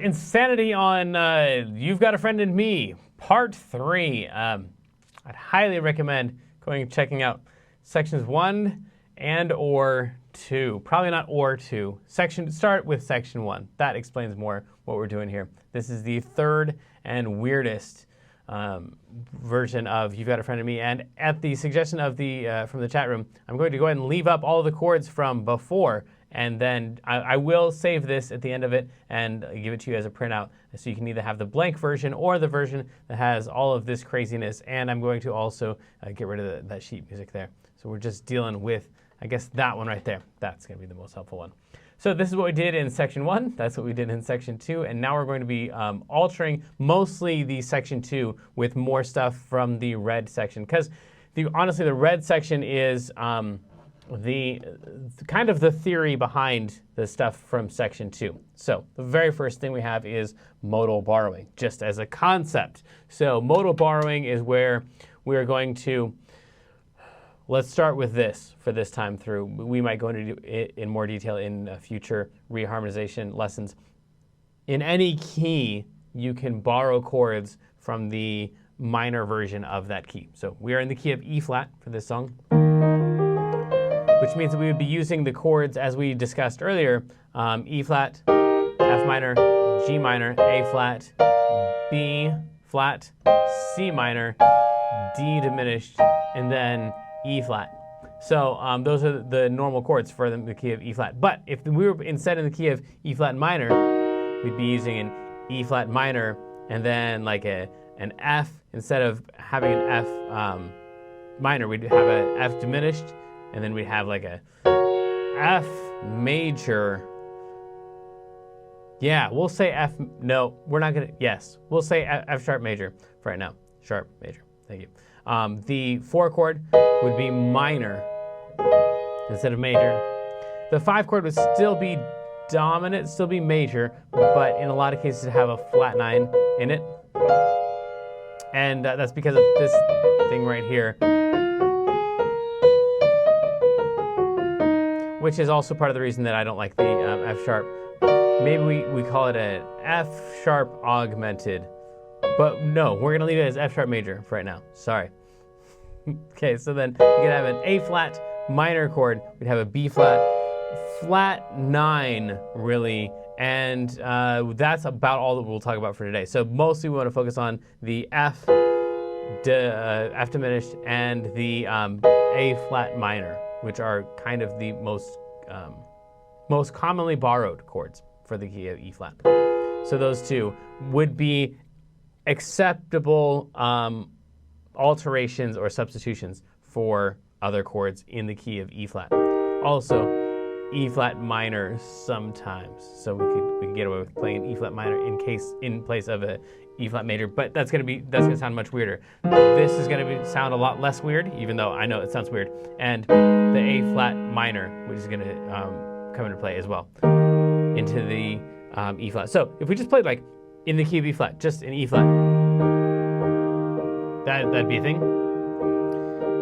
Insanity on You've Got a Friend in Me, Part 3. I'd highly recommend going and checking out sections 1 and or 2. Probably not or 2. Start with section 1. That explains more what we're doing here. This is the third and weirdest version of You've Got a Friend in Me. And at the suggestion of the from the chat room, I'm going to go ahead and leave up all the chords from before. And then I will save this at the end of it and give it to you as a printout. So you can either have the blank version or the version that has all of this craziness. And I'm going to also get rid of that sheet music there. So we're just dealing with, I guess, that one right there. That's going to be the most helpful one. So this is what we did in section 1. That's what we did in section 2. And now we're going to be altering mostly the section 2 with more stuff from the red section. Because honestly, the red section is the kind of the theory behind the stuff from section 2. So the very first thing we have is modal borrowing, just as a concept. So modal borrowing is where we're going to, let's start with this for this time through. We might go into it in more detail in future reharmonization lessons. In any key, you can borrow chords from the minor version of that key. So we are in the key of E flat for this song, which means that we would be using the chords as we discussed earlier, E flat, F minor, G minor, A flat, B flat, C minor, D diminished, and then E flat. So those are the normal chords for the key of E flat. But if we were instead in the key of E flat minor, we'd be using an E flat minor and then like an F. Instead of having an F minor, we'd have an F diminished, and then we'd have like a F major. Yeah, we'll say F. No, we're not gonna. Yes, we'll say F sharp major for right now. Sharp major. Thank you. The 4 chord would be minor instead of major. The 5 chord would still be dominant, still be major, but in a lot of cases it'd have a flat 9 in it. And that's because of this thing right here, which is also part of the reason that I don't like the F sharp. Maybe we call it an F sharp augmented, but no, we're gonna leave it as F sharp major for right now. Sorry. Okay, so then we could have an A flat minor chord. We'd have a B flat, flat 9 really, and that's about all that we'll talk about for today. So mostly we want to focus on the F diminished and the A flat minor, which are kind of the most commonly borrowed chords for the key of E flat. So those two would be acceptable alterations or substitutions for other chords in the key of E flat. Also, E flat minor sometimes, so we could get away with playing an E flat minor in place of a E flat major, but that's gonna sound much weirder. This is gonna sound a lot less weird, even though I know it sounds weird. And the A flat minor, which is gonna come into play as well, into the E flat. So if we just played like in the key of E flat, just in E flat, that'd be a thing.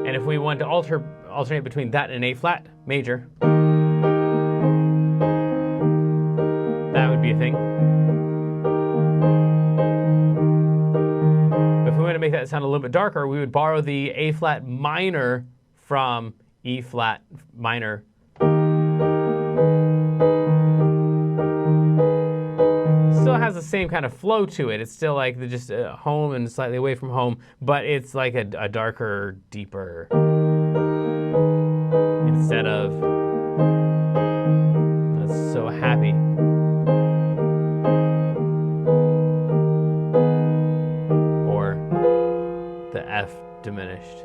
And if we want to alternate between that and A flat major, that would be a thing. But if we want to make that sound a little bit darker, we would borrow the A flat minor from E flat minor. Still has the same kind of flow to it. It's still like just home and slightly away from home, but it's like a darker, deeper, instead of not so happy. Or the F diminished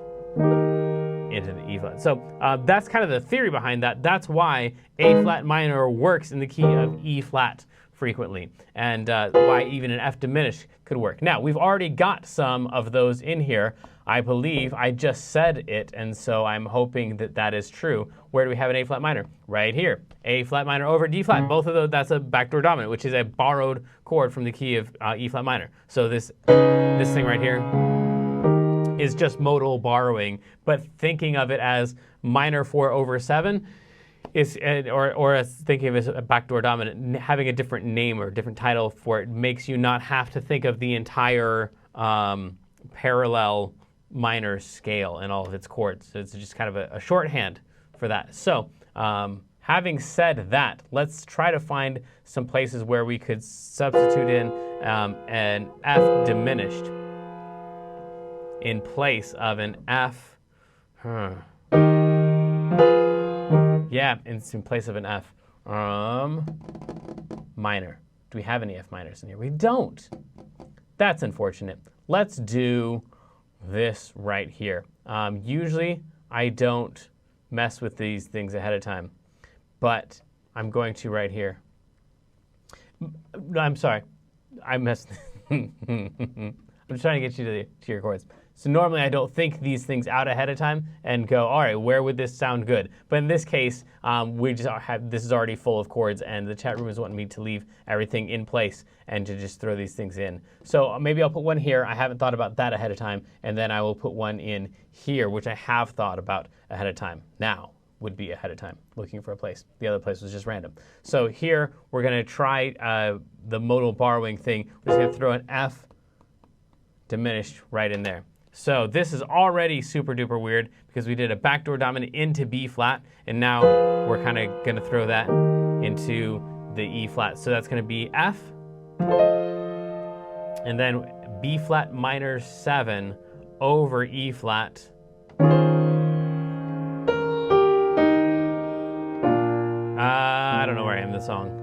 into the E flat. So that's kind of the theory behind that. That's why A flat minor works in the key of E flat frequently, and why even an F diminished could work. Now, we've already got some of those in here. I believe I just said it, and so I'm hoping that that is true. Where do we have an A flat minor? Right here. A flat minor over D flat. Both of those, that's a backdoor dominant, which is a borrowed chord from the key of E flat minor. So this thing right here is just modal borrowing, but thinking of it as minor 4 over 7, is, or as thinking of it as a backdoor dominant, having a different name or a different title for it makes you not have to think of the entire parallel minor scale and all of its chords. So it's just kind of a shorthand for that. So having said that, let's try to find some places where we could substitute in an F diminished in place of an F. Yeah, it's in place of an F minor. Do we have any F minors in here? We don't. That's unfortunate. Let's do this right here. Usually I don't mess with these things ahead of time, but I'm going to right here. I'm sorry. I messed. I'm trying to get you to your chords. So normally I don't think these things out ahead of time and go, all right, where would this sound good? But in this case, we just have, this is already full of chords, and the chat room is wanting me to leave everything in place and to just throw these things in. So maybe I'll put one here. I haven't thought about that ahead of time, and then I will put one in here, which I have thought about ahead of time. Now would be ahead of time, looking for a place. The other place was just random. So here we're going to try the modal borrowing thing. We're just going to throw an F diminished right in there. So this is already super duper weird because we did a backdoor dominant into B flat, and now we're kind of going to throw that into the E flat. So that's going to be F, and then B flat minor 7 over E flat. I don't know where I am in the song.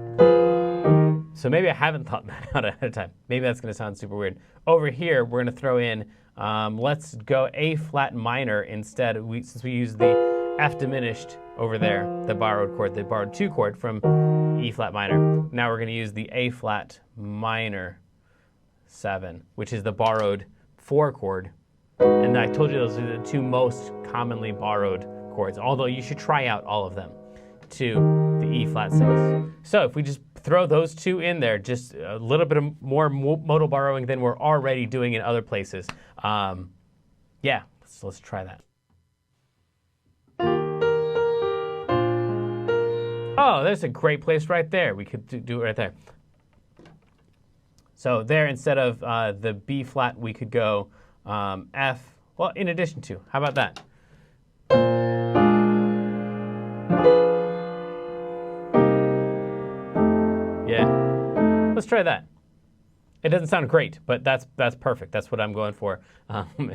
So maybe I haven't thought that out ahead of time. Maybe that's going to sound super weird. Over here, we're going to throw in, let's go A flat minor instead. Since we use the F diminished over there, the borrowed chord, the borrowed 2 chord from E flat minor. Now we're going to use the A flat minor 7, which is the borrowed 4 chord. And I told you those are the 2 most commonly borrowed chords, although you should try out all of them, to the E flat 6. So if we just throw those 2 in there, just a little bit of more modal borrowing than we're already doing in other places. Yeah, let's try that. Oh, there's a great place right there. We could do it right there. So there, instead of the B flat, we could go F, well, in addition to. How about that? Yeah, let's try that. It doesn't sound great, but that's perfect. That's what I'm going for.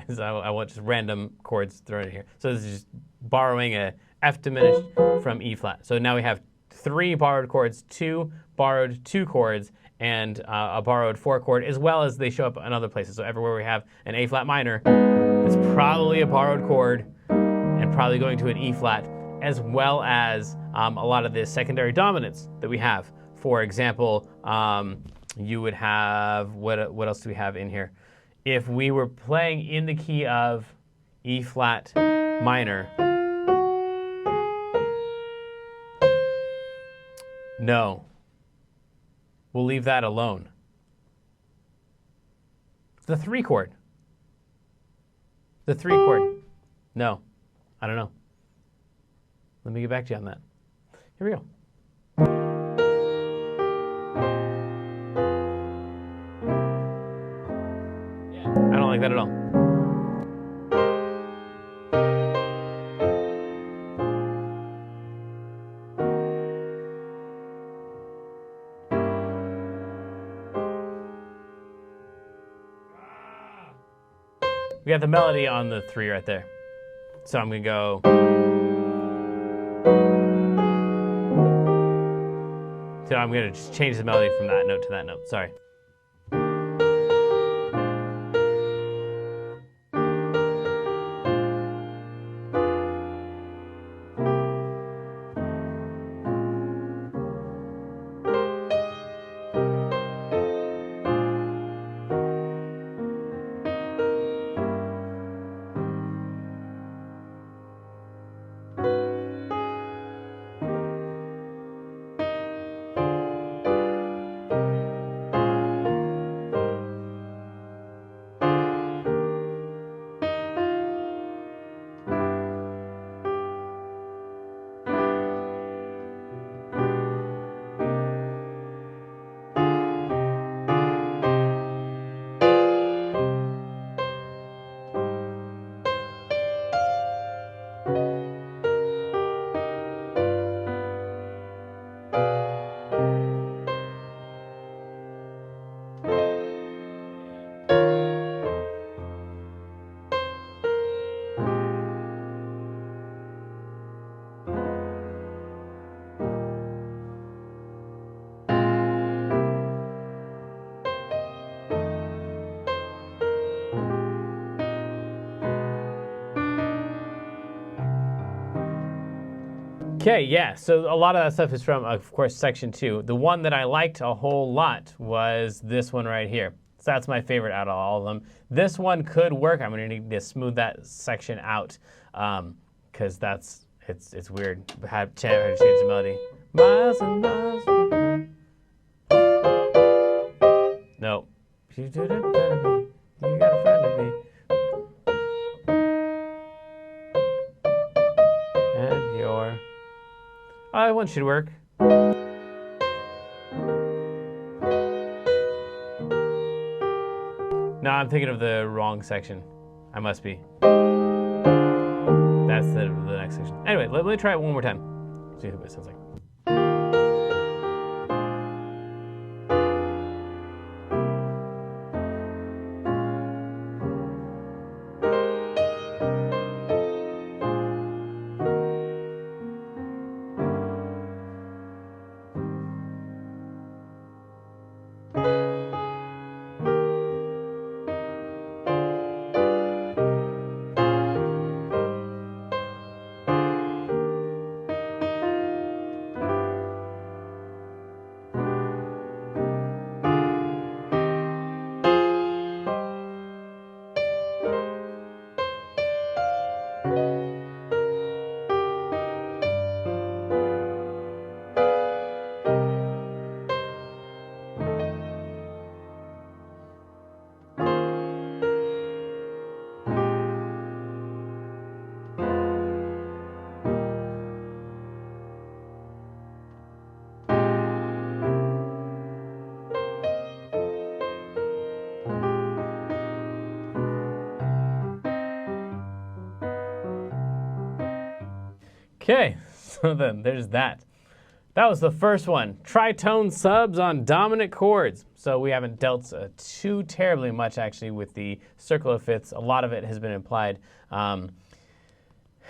Is I want just random chords thrown in here. So this is just borrowing a F diminished from E flat. So now we have 3 borrowed chords, 2 borrowed 2 chords, and a borrowed 4 chord, as well as they show up in other places. So everywhere we have an A flat minor, it's probably a borrowed chord, and probably going to an E flat, as well as a lot of the secondary dominants that we have. For example, you would have, what else do we have in here? If we were playing in the key of E flat minor, no, we'll leave that alone. The 3 chord. The 3 chord. No, I don't know. Let me get back to you on that. Here we go. I don't like that at all. We got the melody on the 3 right there. So I'm going to go. So I'm going to just change the melody from that note to that note. Sorry. Okay, yeah, so a lot of that stuff is from, of course, section 2. The one that I liked a whole lot was this one right here. So that's my favorite out of all of them. This one could work. I'm going to need to smooth that section out because it's weird. I had to change the melody. Miles and miles. No. You did it better than me. You got a friend of me. And your... Oh, that one should work. No, I'm thinking of the wrong section. I must be. That's the next section. Anyway, let me try it one more time. See what it sounds like. Okay, so then there's that. That was the first one, tritone subs on dominant chords. So we haven't dealt too terribly much actually with the circle of fifths. A lot of it has been implied. And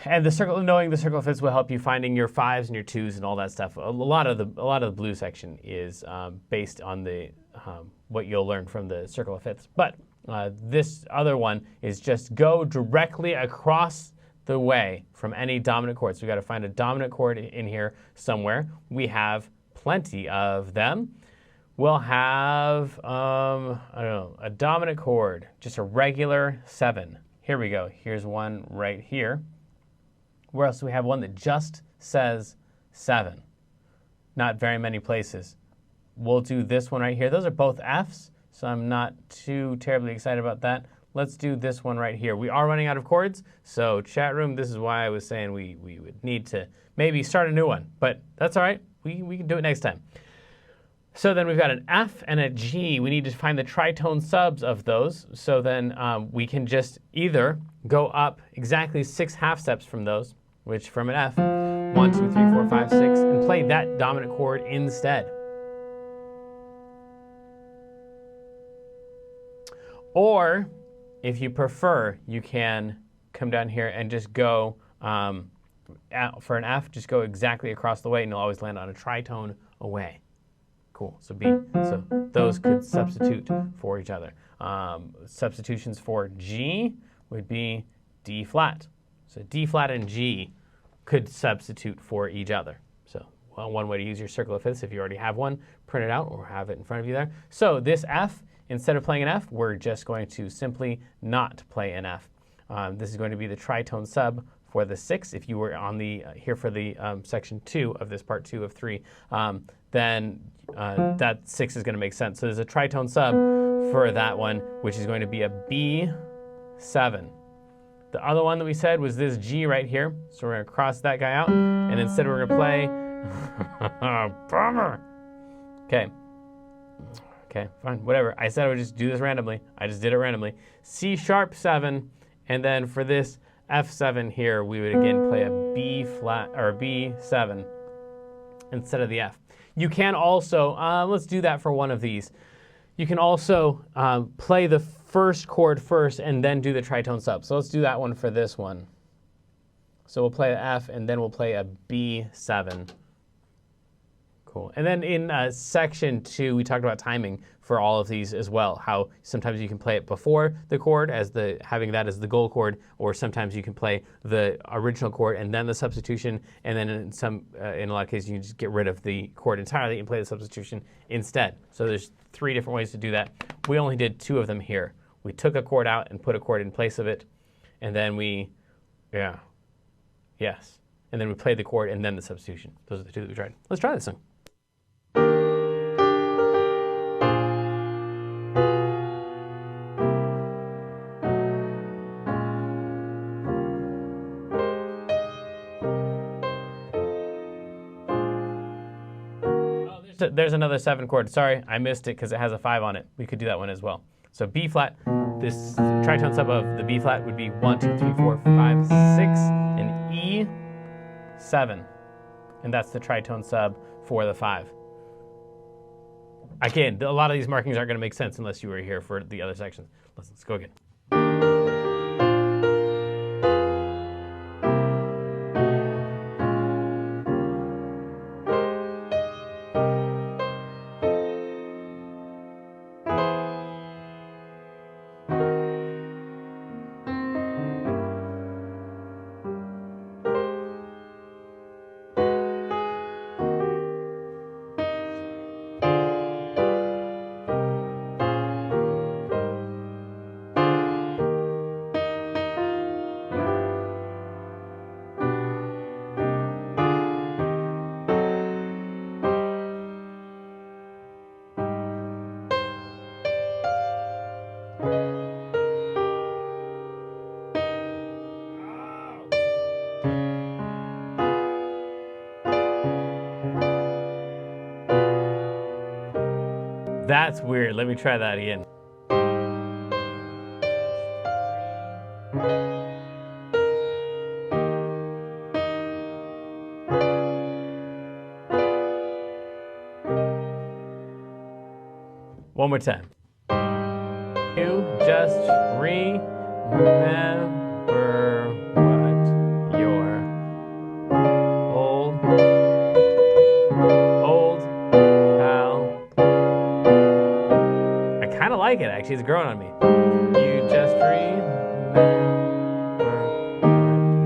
knowing the circle of fifths will help you finding your fives and your twos and all that stuff. A lot of the blue section is based on the what you'll learn from the circle of fifths. But this other one is just go directly across the way from any dominant chord. So we've got to find a dominant chord in here somewhere. We have plenty of them. We'll have, I don't know, a dominant chord, just a regular 7. Here we go. Here's one right here. Where else do we have one that just says 7? Not very many places. We'll do this one right here. Those are both Fs, so I'm not too terribly excited about that. Let's do this one right here. We are running out of chords, so chat room, this is why I was saying we would need to maybe start a new one, but that's all right. We can do it next time. So then we've got an F and a G. We need to find the tritone subs of those. So then we can just either go up exactly 6 half steps from those, which from an F, 1, 2, 3, 4, 5, 6, and play that dominant chord instead. Or, if you prefer, you can come down here and just go, for an F, just go exactly across the way and you'll always land on a tritone away. Cool, so B. So those could substitute for each other. Substitutions for G would be D flat. So D flat and G could substitute for each other. So one way to use your circle of fifths, if you already have one, print it out or have it in front of you there. So this F, instead of playing an F, we're just going to simply not play an F. This is going to be the tritone sub for the 6. If you were on the here for the section 2 of this part 2 of 3, then that 6 is going to make sense. So there's a tritone sub for that one, which is going to be a B7. The other one that we said was this G right here. So we're going to cross that guy out, and instead we're going to play... Bummer! Okay. Okay, fine, whatever. I said I would just do this randomly. I just did it randomly. C sharp 7, and then for this F7 here, we would again play a B flat, or a B7 instead of the F. You can also, let's do that for one of these. You can also play the first chord first and then do the tritone sub. So let's do that one for this one. So we'll play an F and then we'll play a B7. Cool. And then in section 2, we talked about timing for all of these as well. How sometimes you can play it before the chord, as having that as the goal chord, or sometimes you can play the original chord and then the substitution. And then in a lot of cases, you can just get rid of the chord entirely and play the substitution instead. So there's 3 different ways to do that. We only did 2 of them here. We took a chord out and put a chord in place of it, and then and then we played the chord and then the substitution. Those are the 2 that we tried. Let's try this song. There's another 7 chord. Sorry, I missed it because it has a 5 on it. We could do that one as well. So B flat, this tritone sub of the B flat would be 1, 2, 3, 4, 5, 6, and E, 7. And that's the tritone sub for the 5. Again, a lot of these markings aren't going to make sense unless you were here for the other sections. Let's go again. That's weird. Let me try that again. One more time. You just remember what your old pal. I kind of like it, actually. It's growing on me. You just remember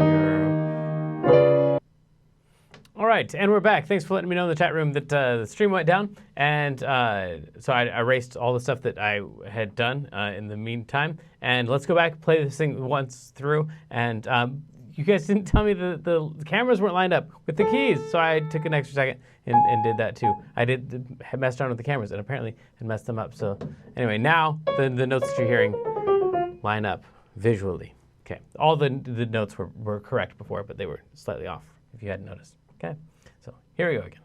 your... All right, and we're back. Thanks for letting me know in the chat room that the stream went down. And so I erased all the stuff that I had done in the meantime. And let's go back, play this thing once through. And you guys didn't tell me the cameras weren't lined up with the keys. So I took an extra second and did that too. I messed around with the cameras and apparently had messed them up. So anyway, now the notes that you're hearing line up visually. Okay, all the notes were correct before, but they were slightly off if you hadn't noticed. Okay, so here we go again.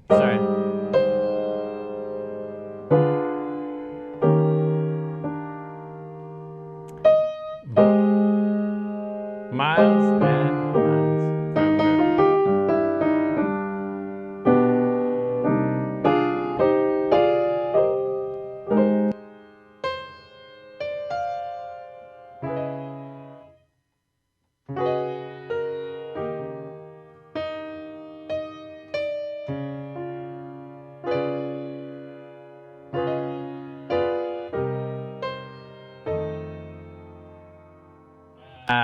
Sorry. Miles and miles from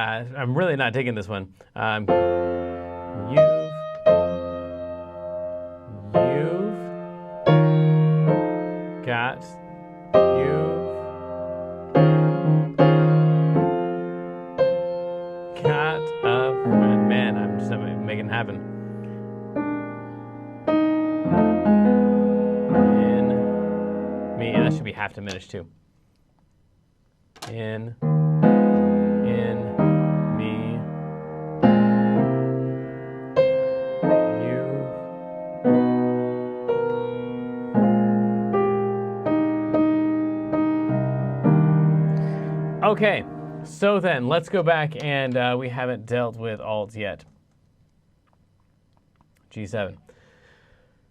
I'm really not taking this one. You've got a friend. Man, I'm just not making it happen. In me, and that should be half diminished too. In me, you've Okay, so then let's go back, and we haven't dealt with alt yet. G7.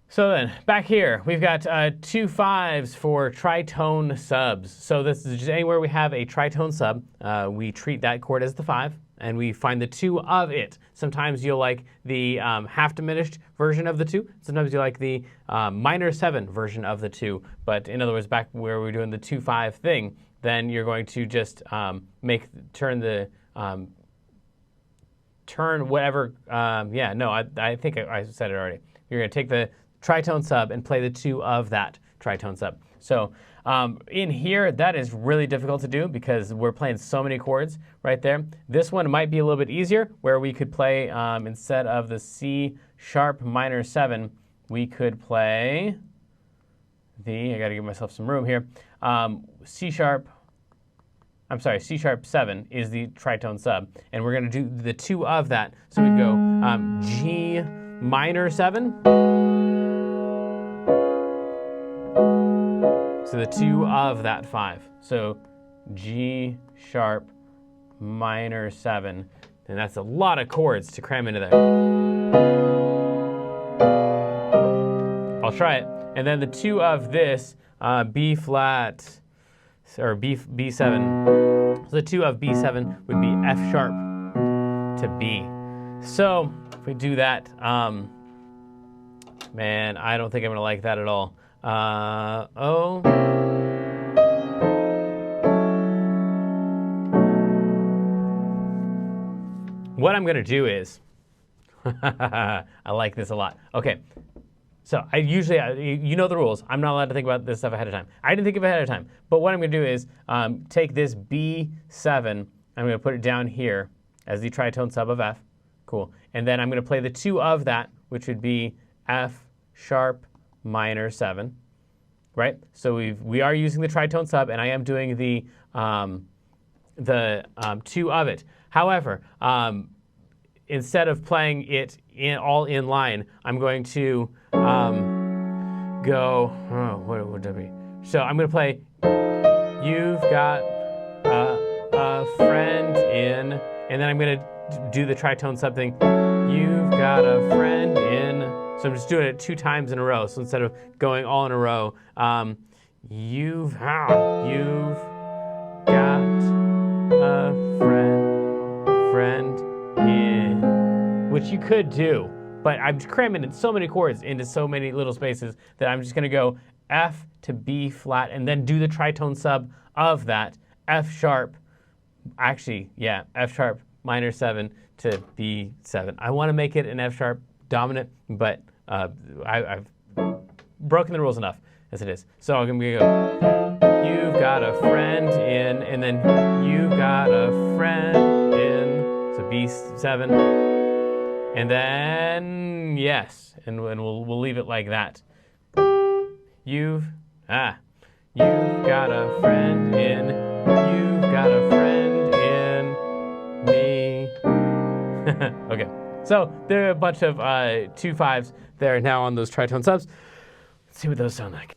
So then, back here, we've got 2 5s for tritone subs. So this is just anywhere we have a tritone sub, we treat that chord as the 5, and we find the 2 of it. Sometimes you'll like the half diminished version of the 2. Sometimes you like the minor 7 version of the 2. But in other words, back where we're doing the 2 5 thing, then you're going to just turn whatever. I think I said it already. You're going to take the tritone sub and play the 2 of that tritone sub. So in here, that is really difficult to do because we're playing so many chords right there. This one might be a little bit easier, where we could play, instead of the C sharp minor 7, we could play I got to give myself some room here. C sharp 7 is the tritone sub, and we're going to do the 2 of that. So we'd go G minor 7. So the 2 of that 5. So G sharp minor 7. And that's a lot of chords to cram into there. I'll try it. And then the 2 of this, B flat, or B7. So the 2 of B7 would be F sharp to B. So if we do that, man, I don't think I'm going to like that at all. What I'm going to do is, I like this a lot. Okay, so I usually, you know the rules. I'm not allowed to think about this stuff ahead of time. I didn't think of it ahead of time. But what I'm going to do is take this B7, I'm going to put it down here as the tritone sub of F. Cool. And then I'm going to play the 2 of that, which would be F sharp minor 7. Right? So we are using the tritone sub, and I am doing the 2 of it. However, instead of playing it all in line, I'm going to go, what would that be? So I'm going to play, you've got a friend in, and then I'm going to do the tritone sub thing, you've got a friend in. So I'm just doing it 2 times in a row. So instead of going all in a row, you've got a friend in, which you could do, but I'm cramming in so many chords into so many little spaces that I'm just going to go F to B flat and then do the tritone sub of that, F sharp, F sharp minor 7 to B7. I want to make it an F sharp dominant, but I've broken the rules enough as it is. So I'm going to go, you've got a friend in, and then you've got a friend in, so B7, and then yes, and we'll leave it like that. You've got a friend in, you've got a friend in me. Okay. So there are a bunch of 2 5s there now on those tritone subs. Let's see what those sound like.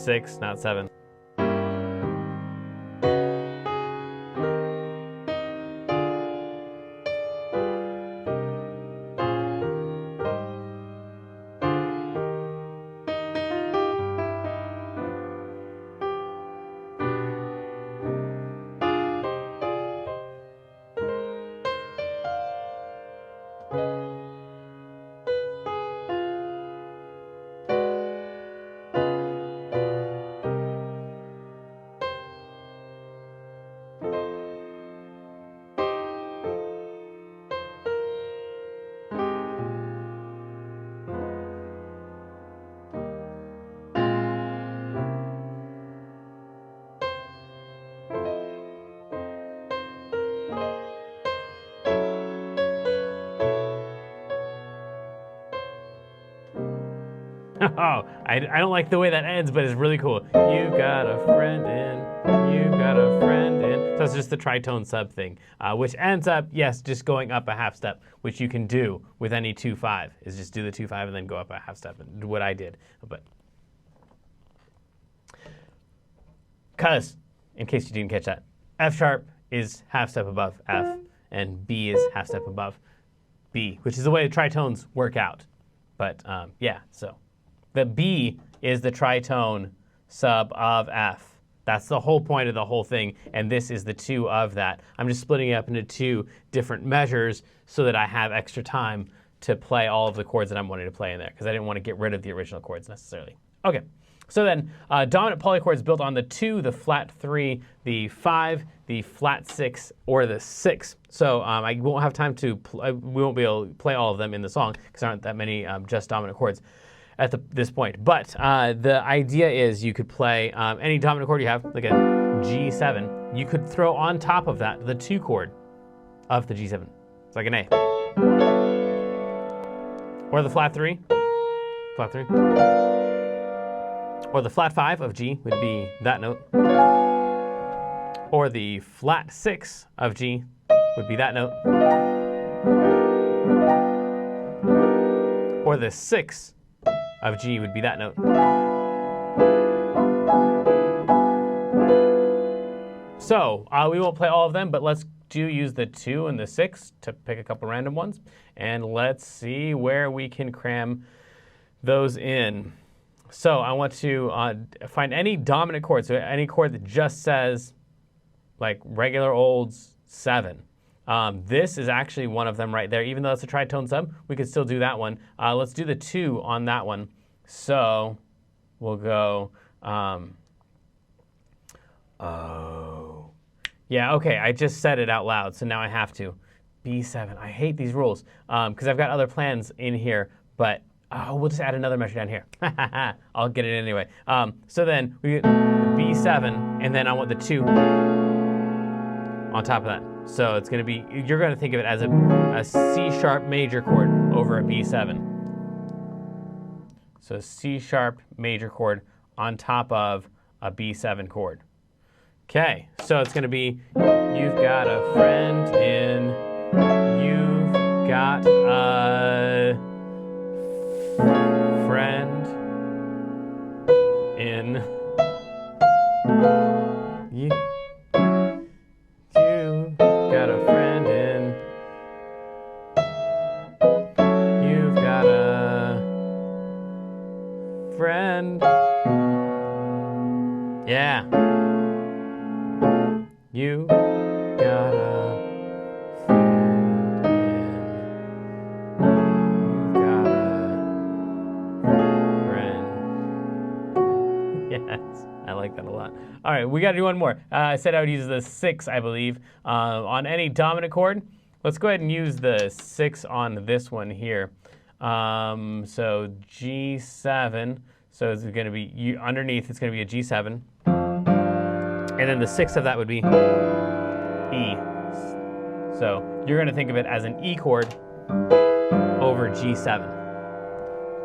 Sorry, 6, not 7. Oh, I don't like the way that ends, but it's really cool. You got a friend in, you got a friend in. So it's just the tritone sub thing, which ends up, yes, just going up a half step, which you can do with any 2-5, is just do the 2-5 and then go up a half step, and do what I did. But because, in case you didn't catch that, F sharp is half step above F, and B is half step above B, which is the way the tritones work out. But yeah, so the B is the tritone sub of F. That's the whole point of the whole thing, and this is the 2 of that. I'm just splitting it up into 2 different measures so that I have extra time to play all of the chords that I'm wanting to play in there, because I didn't want to get rid of the original chords necessarily. Okay, so then dominant polychords built on the 2, the flat 3, the 5, the flat 6, or the 6. So I won't have time to, we won't be able to play all of them in the song because there aren't that many just dominant chords at this point. But the idea is you could play any dominant chord you have, like a G7. You could throw on top of that the 2 chord of the G7. It's like an A. Or the flat 3. Flat 3. Or the flat 5 of G would be that note. Or the flat 6 of G would be that note. Or the 6 of G would be that note. So we won't play all of them, but let's use the 2 and the 6 to pick a couple random ones, and let's see where we can cram those in. So I want to find any dominant chord, so any chord that just says like regular old 7. This is actually one of them right there. Even though it's a tritone sub, we could still do that one. Let's do the 2 on that one. So we'll go, oh. Yeah, okay, I just said it out loud, so now I have to. B7, I hate these rules, because I've got other plans in here, but we'll just add another measure down here. I'll get it anyway. So then we get the B7, and then I want the 2 on top of that. So it's going to be, you're going to think of it as a C sharp major chord over a B7. So C sharp major chord on top of a B7 chord. Okay, so it's going to be, you've got a friend in, you've got a friend in, you got a friend in, you've got a friend, yeah, you got a friend in, you've got a friend. Yes, I like that a lot. All right, we got to do one more. I said I would use the 6, I believe, on any dominant chord. Let's go ahead and use the 6 on this one here. So G7. So it's going to be, underneath, it's going to be a G7. And then the 6th of that would be E. So you're going to think of it as an E chord over G7.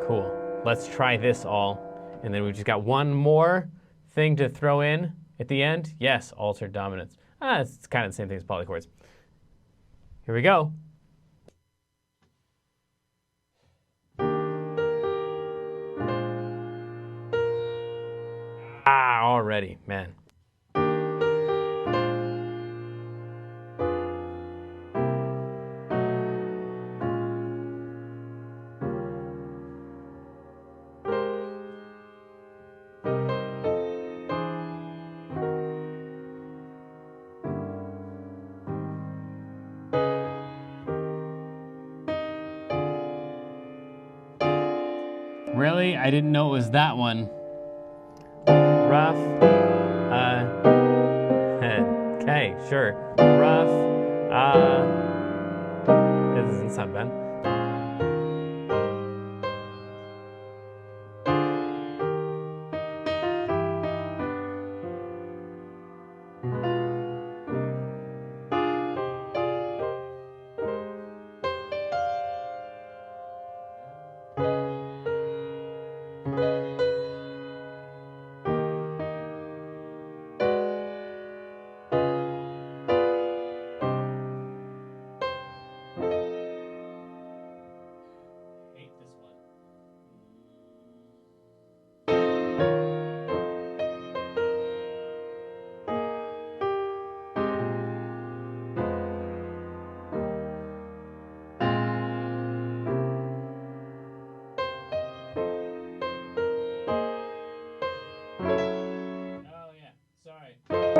Cool. Let's try this all. And then we've just got one more thing to throw in at the end. Yes, altered dominance. It's kind of the same thing as polychords. Here we go. Already, man. Really? I didn't know it was that one. Rough. Okay, sure. Rough. It doesn't sound bad.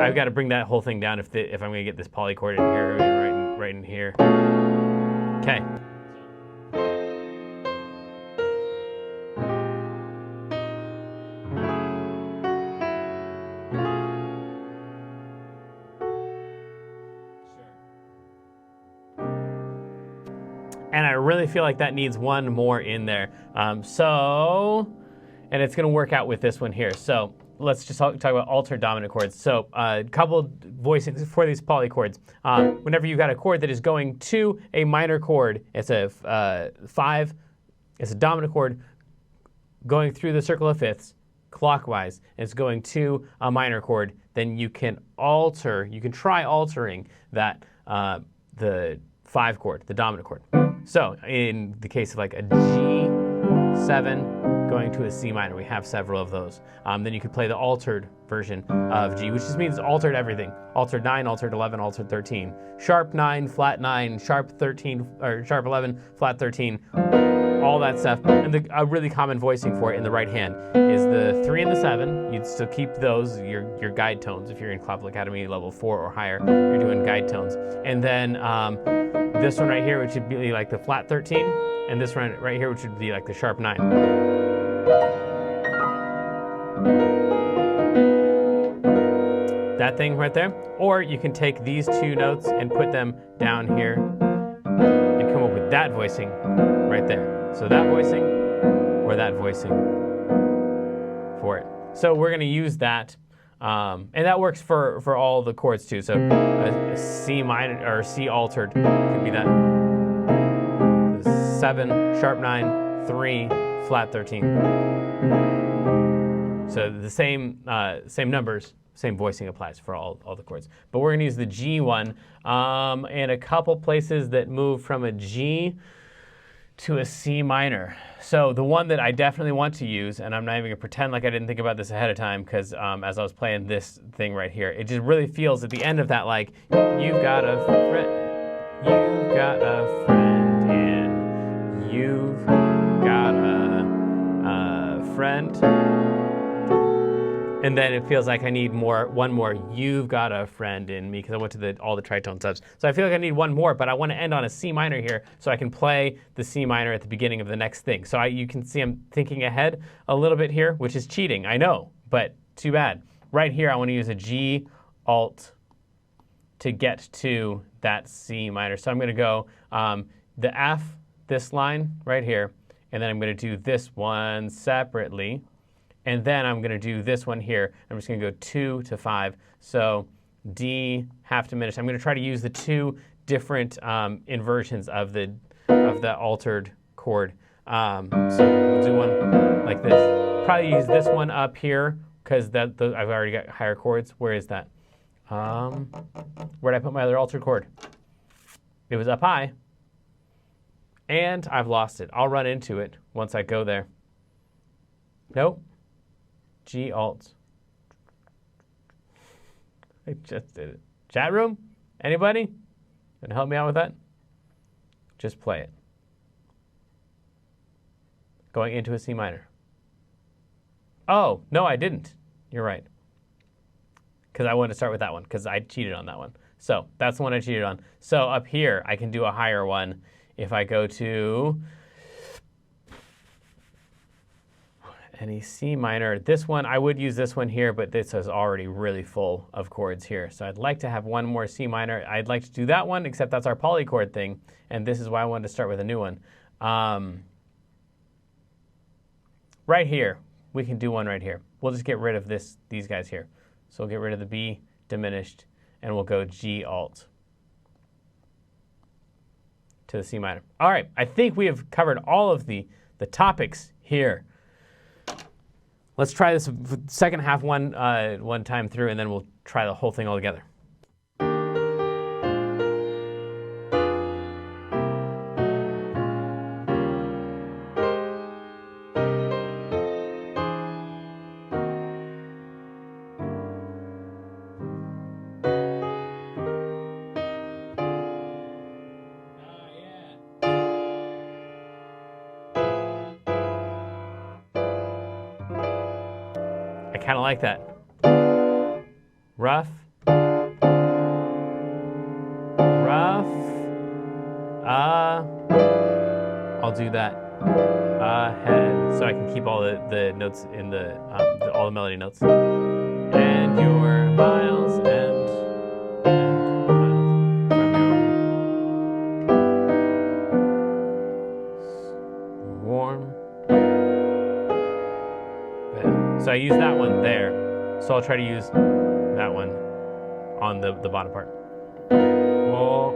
I've got to bring that whole thing down if I'm going to get this polychord in here, right in here. Okay. And I really feel like that needs one more in there. And it's going to work out with this one here. So let's just talk about altered dominant chords. So a couple voicings for these polychords. Whenever you've got a chord that is going to a minor chord, it's a 5, it's a dominant chord going through the circle of fifths clockwise, and it's going to a minor chord, then you can try altering that, the 5 chord, the dominant chord. So in the case of like a G7 going to a C minor, we have several of those. Then you could play the altered version of G, which just means altered everything. Altered 9, altered 11, altered 13. Sharp 9, flat 9, sharp 13, or sharp 11, flat 13. All that stuff. And a really common voicing for it in the right hand is the 3 and the 7. You'd still keep those, your guide tones. If you're in Classical Academy level 4 or higher, you're doing guide tones. And then this one right here, which would be like the flat 13, and this one right here, which would be like the sharp 9. That thing right there. Or you can take these 2 notes and put them down here and come up with that voicing right there. So that voicing or that voicing for it. So we're going to use that. And that works for all the chords too. So a C minor or C altered could be that. 7, sharp 9, 3, flat 13. So the same numbers, same voicing applies for all the chords. But we're going to use the G one, and a couple places that move from a G to a C minor. So the one that I definitely want to use, and I'm not even going to pretend like I didn't think about this ahead of time, because as I was playing this thing right here, it just really feels at the end of that like, you've got a friend in, you've got a friend. And then it feels like I need one more, you've got a friend in me, because I went to all the tritone subs. So I feel like I need one more, but I want to end on a C minor here so I can play the C minor at the beginning of the next thing. So you can see I'm thinking ahead a little bit here, which is cheating, I know, but too bad. Right here, I want to use a G alt to get to that C minor. So I'm going to go the F, this line right here, and then I'm going to do this one separately. And then I'm going to do this one here. I'm just going to go 2 to 5. So D, half diminished. I'm going to try to use the 2 different inversions of the altered chord. So we'll do one like this. Probably use this one up here because I've already got higher chords. Where is that? Where did I put my other altered chord? It was up high. And I've lost it. I'll run into it once I go there. Nope. G alt. I just did it. Chat room? Anybody? Can help me out with that? Just play it. Going into a C minor. Oh, no, I didn't. You're right. Because I wanted to start with that one, because I cheated on that one. So that's the one I cheated on. So up here, I can do a higher one if I go to any C minor. This one, I would use this one here, but this is already really full of chords here. So I'd like to have one more C minor. I'd like to do that one, except that's our polychord thing, and this is why I wanted to start with a new one. Right here, we can do one right here. We'll just get rid of these guys here. So we'll get rid of the B diminished, and we'll go G alt to the C minor. All right, I think we have covered all of the topics here. Let's try this second half one time through, and then we'll try the whole thing all together. I kind of like that. Rough I'll do that ahead so I can keep all the notes in all the melody notes. And your miles and miles from your warm bed. So I use that one there. So I'll try to use that one on the bottom part. Warm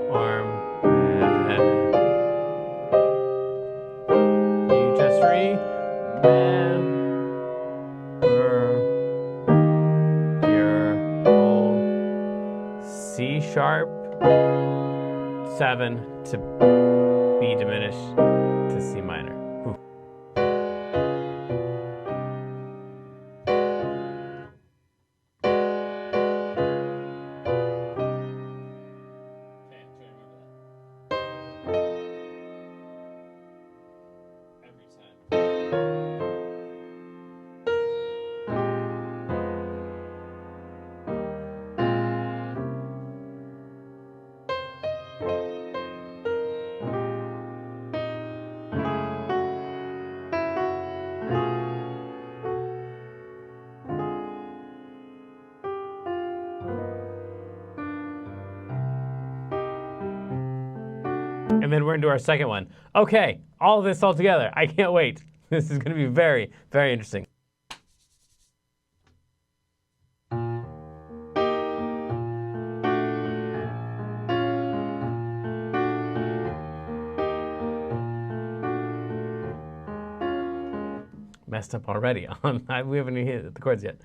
bed. You just remember your old C sharp 7 to B diminished to C minor. Whew. And then we're into our second one. Okay, all of this all together. I can't wait. This is going to be very, very interesting. Messed up already. We haven't even hit the chords yet.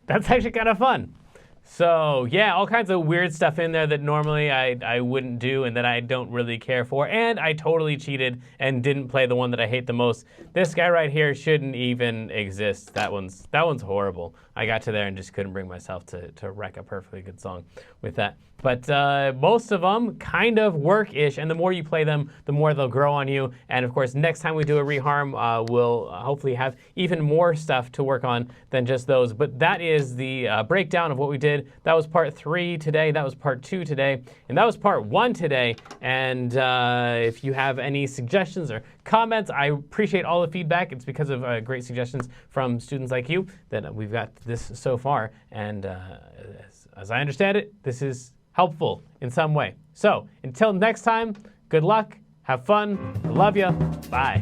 That's actually kind of fun. So yeah, all kinds of weird stuff in there that normally I wouldn't do and that I don't really care for. And I totally cheated and didn't play the one that I hate the most. This guy right here shouldn't even exist. That one's horrible. I got to there and just couldn't bring myself to wreck a perfectly good song with that. But most of them kind of work-ish, and the more you play them, the more they'll grow on you. And of course, next time we do a reharm, we'll hopefully have even more stuff to work on than just those. But that is the breakdown of what we did. That was part 3 today. That was part 2 today. And that was part 1 today. And if you have any suggestions or comments, I appreciate all the feedback. It's because of great suggestions from students like you that we've got this so far. And as I understand it, this is helpful in some way. So until next time, good luck, have fun, I love you, bye.